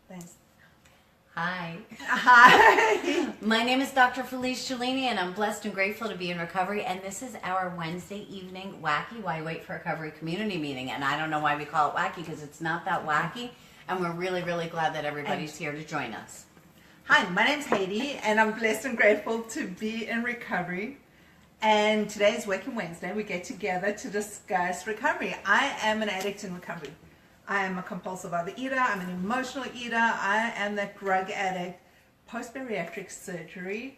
Thanks. Hi. Hi. My name is Dr. Felice Cellini, and I'm blessed and grateful to be in recovery. And this is our Wednesday evening wacky Why Wait for Recovery community meeting. And I don't know why we call it wacky, because it's not that wacky. And we're really, really glad that everybody's here to join us. Hi, my name's Heidi, and I'm blessed and grateful to be in recovery. And today is Waking Wednesday. We get together to discuss recovery. I am an addict in recovery. I am a compulsive overeater. I'm an emotional eater. I am that drug addict, post-bariatric surgery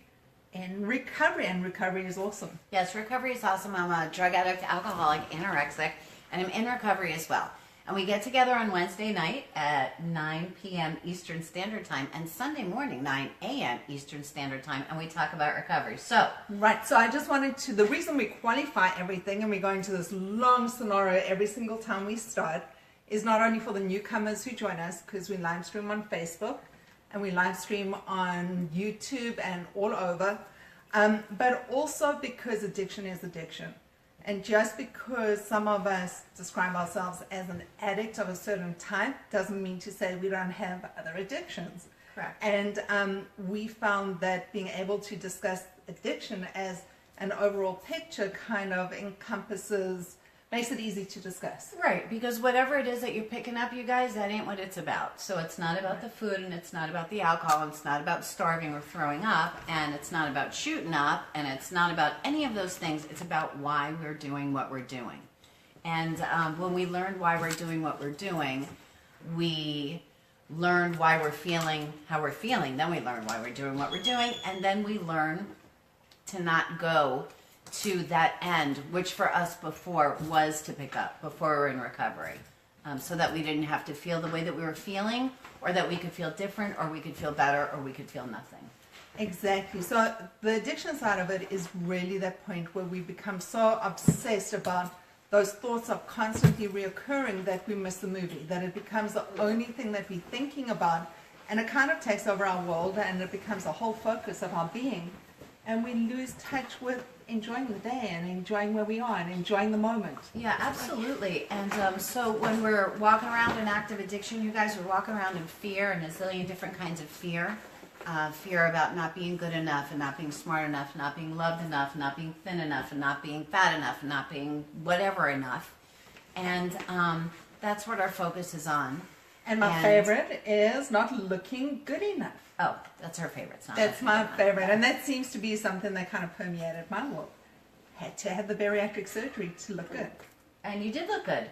in recovery. And recovery is awesome. Yes, recovery is awesome. I'm a drug addict, alcoholic, anorexic, and I'm in recovery as well. And we get together on Wednesday night at 9 p.m. Eastern Standard Time and Sunday morning, 9 a.m. Eastern Standard Time, and we talk about recovery. So, right, so I just wanted to, the reason we qualify everything and we go into this long scenario every single time we start is not only for the newcomers who join us, because we live stream on Facebook and we live stream on YouTube and all over, but also because addiction is addiction. And just because some of us describe ourselves as an addict of a certain type doesn't mean to say we don't have other addictions. correct. And we found that being able to discuss addiction as an overall picture kind of encompasses, makes it easy to discuss. Right, because whatever it is that you're picking up, you guys, that ain't what it's about. So it's not about the food, and it's not about the alcohol, and it's not about starving or throwing up, and it's not about shooting up, and it's not about any of those things. It's about why we're doing what we're doing. And when we learned why we're doing what we're doing, we learned why we're feeling how we're feeling. Then we learn why we're doing what we're doing, and then we learn to not go to that end, which for us before was to pick up before we were in recovery, so that we didn't have to feel the way that we were feeling, or that we could feel different, or we could feel better, or we could feel nothing. Exactly. So the addiction side of it is really that point where we become so obsessed about those thoughts are constantly reoccurring that we miss the movie, that it becomes the only thing that we're thinking about, and it kind of takes over our world, and it becomes the whole focus of our being, and we lose touch with enjoying the day and enjoying where we are and enjoying the moment. Yeah, absolutely. And so when we're walking around in active addiction, you guys, we're walking around in fear, and a zillion different kinds of fear. Fear about not being good enough, and not being smart enough, not being loved enough, not being thin enough, and not being fat enough, and not being whatever enough. And that's what our focus is on. And my favorite is not looking good enough. Oh, that's her favorite. It's not That's my favorite. favorite, and that seems to be something that kind of permeated my world. Had to have the bariatric surgery to look good. And you did look good,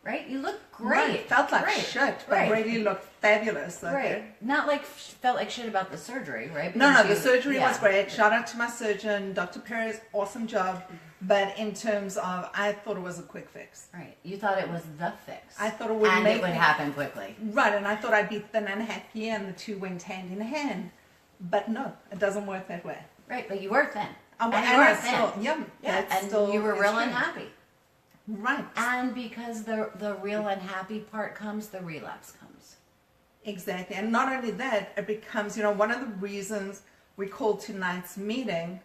right? You look great. Right. Felt like Great. shit, but Right. really looked fabulous. Okay? Right. Not like felt like shit about the surgery, right? No, Because the you- surgery yeah. was great. Shout out to my surgeon, Dr. Perez, awesome job. But in terms of, I thought it was a quick fix. Right. You thought it was the fix. I thought it would and make it would me- happen quickly. Right, and I thought I'd be thin and happy, and the two went hand in hand. But no, it doesn't work that way. Right, but you were thin. And you I were still, thin. yeah, Yeah, that's and still, you were it's real true. unhappy. Right. And because the real unhappy part comes, the relapse comes. Exactly. And not only that, it becomes, one of the reasons we called tonight's meeting,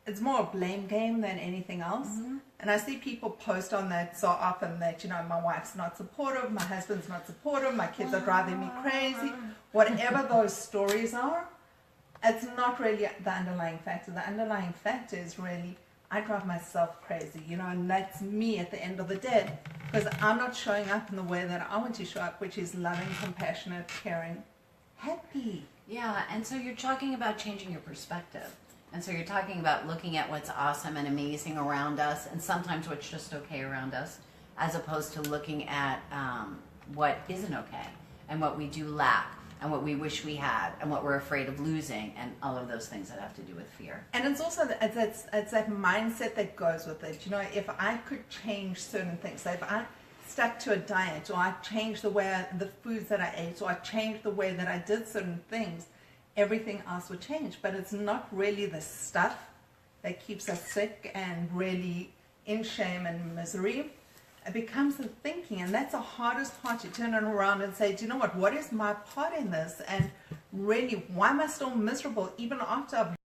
it's more a blame game than anything else. Mm-hmm. And I see people post on that so often that, my wife's not supportive, my husband's not supportive, my kids are driving me crazy. Whatever those stories are, it's not really the underlying factor. The underlying factor is really, I drive myself crazy, and that's me at the end of the day. Because I'm not showing up in the way that I want to show up, which is loving, compassionate, caring, happy. Yeah, and so you're talking about changing your perspective. And so you're talking about looking at what's awesome and amazing around us, and sometimes what's just okay around us, as opposed to looking at what isn't okay, and what we do lack, and what we wish we had, and what we're afraid of losing, and all of those things that have to do with fear. And it's also it's that mindset that goes with it. If I could change certain things, so if I stuck to a diet, or I changed the foods that I ate, or I changed the way that I did certain things, everything else would change. But it's not really the stuff that keeps us sick and really in shame and misery. It becomes the thinking, and that's the hardest part, to turn it around and say, do you know what is my part in this? And really, why am I still miserable even after I've